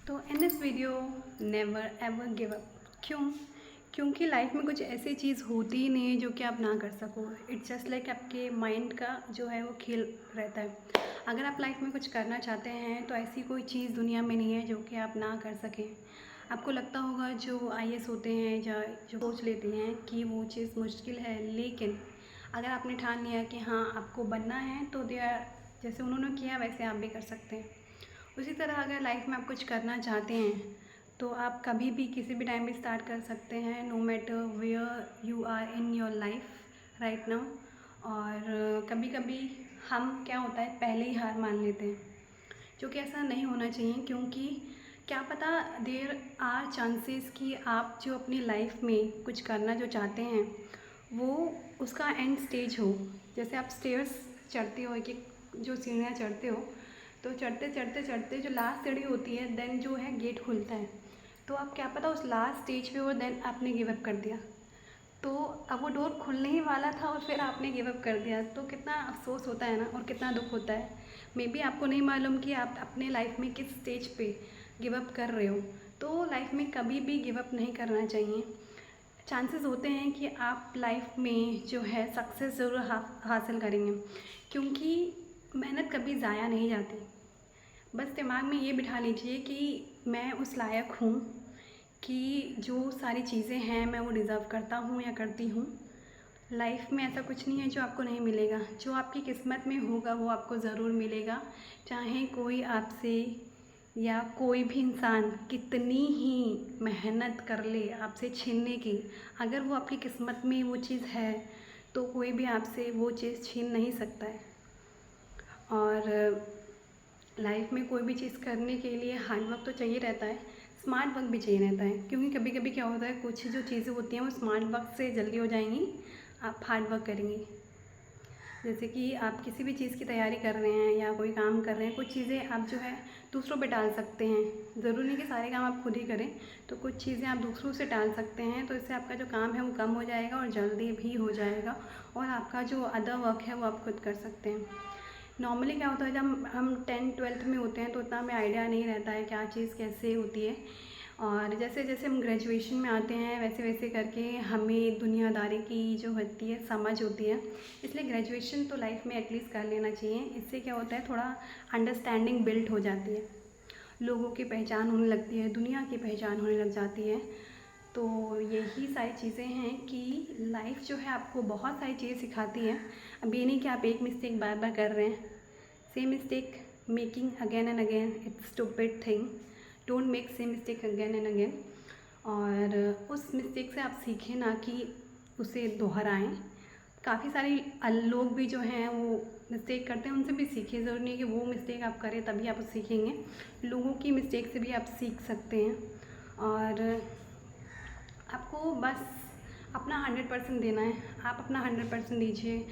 तो in this video never ever give up. क्यों? क्योंकि लाइफ में कुछ ऐसी चीज़ होती ही नहीं है जो कि आप ना कर सको। इट्स जस्ट लाइक आपके माइंड का जो है वो खेल रहता है। अगर आप लाइफ में कुछ करना चाहते हैं तो ऐसी कोई चीज़ दुनिया में नहीं है जो कि आप ना कर सकें। आपको लगता होगा जो आईएएस होते हैं या जो सोच लेते हैं कि वो चीज़ मुश्किल है, लेकिन अगर आपने ठान लिया कि हाँ आपको बनना है तो दे आर, जैसे उन्होंने किया वैसे आप भी कर सकते हैं। उसी तरह अगर लाइफ में आप कुछ करना चाहते हैं तो आप कभी भी किसी भी टाइम में स्टार्ट कर सकते हैं, no matter where you are in your life right now. और कभी कभी हम क्या होता है पहले ही हार मान लेते हैं, जो कि ऐसा नहीं होना चाहिए। क्योंकि क्या पता देयर आर चांसेस कि आप जो अपनी लाइफ में कुछ करना जो चाहते हैं वो उसका एंड स्टेज हो। जैसे आप स्टेयर्स चढ़ते हो, एक एक जो सीढ़ियाँ चढ़ते हो, तो चढ़ते चढ़ते चढ़ते जो लास्ट सीढ़ी होती है देन जो है गेट खुलता है। तो आप क्या पता उस लास्ट स्टेज पे हो देन आपने गिव अप कर दिया, तो अब वो डोर खुलने ही वाला था और फिर आपने गिव अप कर दिया, तो कितना अफसोस होता है ना, और कितना दुख होता है। मे बी आपको नहीं मालूम कि आप अपने लाइफ में किस स्टेज पे गिव अप कर रहे हो। तो लाइफ में कभी भी गिव अप नहीं करना चाहिए। चांसेस होते हैं कि आप लाइफ में जो है सक्सेस ज़रूर हासिल करेंगे, क्योंकि मेहनत कभी ज़ाया नहीं जाती। बस दिमाग में ये बिठा लीजिए कि मैं उस लायक हूँ कि जो सारी चीज़ें हैं मैं वो डिज़र्व करता हूँ या करती हूँ। लाइफ में ऐसा कुछ नहीं है जो आपको नहीं मिलेगा, जो आपकी किस्मत में होगा वो आपको ज़रूर मिलेगा। चाहे कोई आपसे या कोई भी इंसान कितनी ही मेहनत कर ले आपसे छीनने की, अगर वो आपकी किस्मत में वो चीज़ है तो कोई भी आपसे वो चीज़ छीन नहीं सकता है। और लाइफ में कोई भी चीज़ करने के लिए हार्ड वर्क तो चाहिए रहता है, स्मार्ट वर्क भी चाहिए रहता है। क्योंकि कभी कभी क्या होता है कुछ जो चीज़ें होती हैं वो स्मार्ट वर्क से जल्दी हो जाएंगी, आप हार्ड वर्क करेंगे। जैसे कि आप किसी भी चीज़ की तैयारी कर रहे हैं या कोई काम कर रहे हैं, कुछ चीज़ें आप जो है दूसरों पे टाल सकते हैं। ज़रूरी नहीं कि सारे काम आप खुद ही करें, तो कुछ चीज़ें आप दूसरों से टाल सकते हैं, तो इससे आपका जो काम है वो कम हो जाएगा और जल्दी भी हो जाएगा। और आपका जो अदर वर्क है वो आप खुद कर सकते हैं। नॉर्मली क्या होता है जब हम 10th-12th में होते हैं तो उतना हमें आइडिया नहीं रहता है क्या चीज़ कैसे होती है, और जैसे जैसे हम ग्रेजुएशन में आते हैं वैसे वैसे करके हमें दुनियादारी की जो होती है समझ होती है। इसलिए ग्रेजुएशन तो लाइफ में एटलीस्ट कर लेना चाहिए। इससे क्या होता है थोड़ा अंडरस्टैंडिंग बिल्ड हो जाती है, लोगों की पहचान होने लगती है, दुनिया की पहचान होने लग जाती है। तो यही सारी चीज़ें हैं कि लाइफ जो है आपको बहुत सारी चीज़ें सिखाती है। अब ये नहीं कि आप एक मिस्टेक बार बार कर रहे हैं, same mistake making again and again it's stupid thing. Don't make same mistake again and again. और उस मिस्टेक से आप सीखें, ना कि उसे दोहराएं। काफ़ी सारे लोग भी जो हैं वो मिस्टेक करते हैं, उनसे भी सीखिए। ज़रूरी नहीं कि वो मिस्टेक आप करें तभी आप सीखेंगे, लोगों की मिस्टेक से भी आप सीख सकते हैं। और आपको बस अपना 100% देना है, आप अपना 100% दीजिए।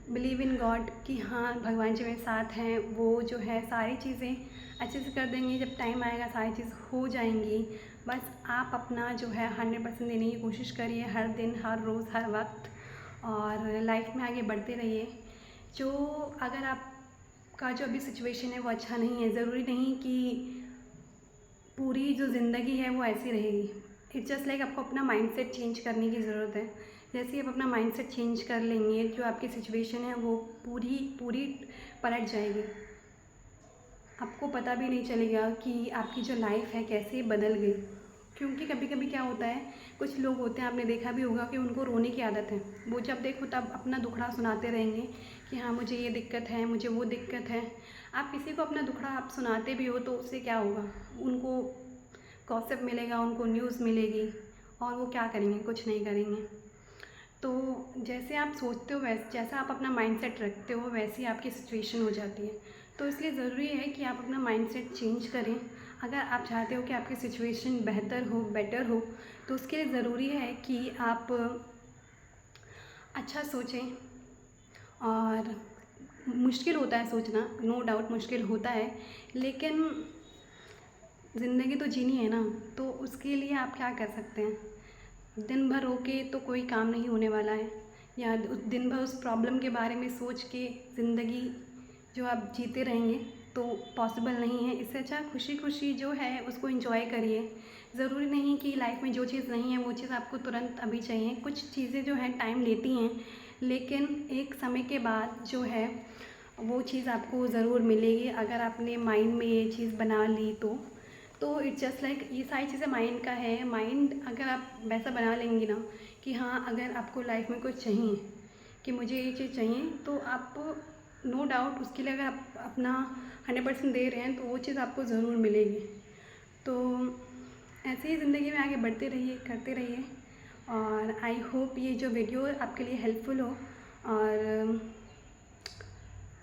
बिलीव इन गॉड कि हाँ भगवान जी मेरे साथ हैं, वो जो है सारी चीज़ें अच्छे से कर देंगे। जब टाइम आएगा सारी चीज़ हो जाएंगी। बस आप अपना जो है 100% देने की कोशिश करिए, हर दिन, हर रोज़, हर वक्त, और लाइफ में आगे बढ़ते रहिए। जो अगर आपका जो अभी सिचुएशन है वो अच्छा नहीं है, ज़रूरी नहीं कि पूरी जो ज़िंदगी है वो ऐसी रहेगी। इट्स जस्ट लाइक आपको अपना माइंडसेट चेंज करने की ज़रूरत है। जैसे ही आप अपना माइंडसेट चेंज कर लेंगे, जो आपकी सिचुएशन है वो पूरी पूरी पलट जाएगी। आपको पता भी नहीं चलेगा कि आपकी जो लाइफ है कैसे बदल गई। क्योंकि कभी कभी क्या होता है, कुछ लोग होते हैं, आपने देखा भी होगा कि उनको रोने की आदत है। वो जब देखो तब अपना दुखड़ा सुनाते रहेंगे कि हाँ मुझे ये दिक्कत है, मुझे वो दिक्कत है। आप किसी को अपना दुखड़ा आप सुनाते भी हो तो उससे क्या होगा, उनको गॉसिप मिलेगा, उनको न्यूज़ मिलेगी, और वो क्या करेंगे, कुछ नहीं करेंगे। तो जैसे आप सोचते हो वैसे, जैसा आप अपना माइंडसेट रखते हो वैसी आपकी सिचुएशन हो जाती है। तो इसलिए ज़रूरी है कि आप अपना माइंडसेट चेंज करें। अगर आप चाहते हो कि आपकी सिचुएशन बेहतर हो, बेटर हो, तो उसके लिए ज़रूरी है कि आप अच्छा सोचें। और मुश्किल होता है सोचना, नो डाउट मुश्किल होता है, लेकिन ज़िंदगी तो जीनी है ना। तो उसके लिए आप क्या कर सकते हैं, दिन भर रो के तो कोई काम नहीं होने वाला है, या दिन भर उस प्रॉब्लम के बारे में सोच के ज़िंदगी जो आप जीते रहेंगे तो पॉसिबल नहीं है। इससे अच्छा खुशी खुशी जो है उसको एंजॉय करिए। ज़रूरी नहीं कि लाइफ में जो चीज़ नहीं है वो चीज़ आपको तुरंत अभी चाहिए। कुछ चीज़ें जो हैं टाइम लेती हैं, लेकिन एक समय के बाद जो है वो चीज़ आपको ज़रूर मिलेगी अगर आपने माइंड में ये चीज़ बना ली तो इट्स जस्ट लाइक ये सारी चीज़ें माइंड का है। माइंड अगर आप वैसा बना लेंगी ना कि हाँ, अगर आपको लाइफ में कुछ चाहिए कि मुझे ये चीज़ चाहिए, तो आप नो डाउट उसके लिए अगर आप अपना 100% दे रहे हैं तो वो चीज़ आपको ज़रूर मिलेगी। तो ऐसे ही ज़िंदगी में आगे बढ़ते रहिए, करते रहिए, और आई होप ये जो वीडियो आपके लिए हेल्पफुल हो। और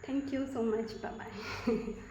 thank you so much, bye bye.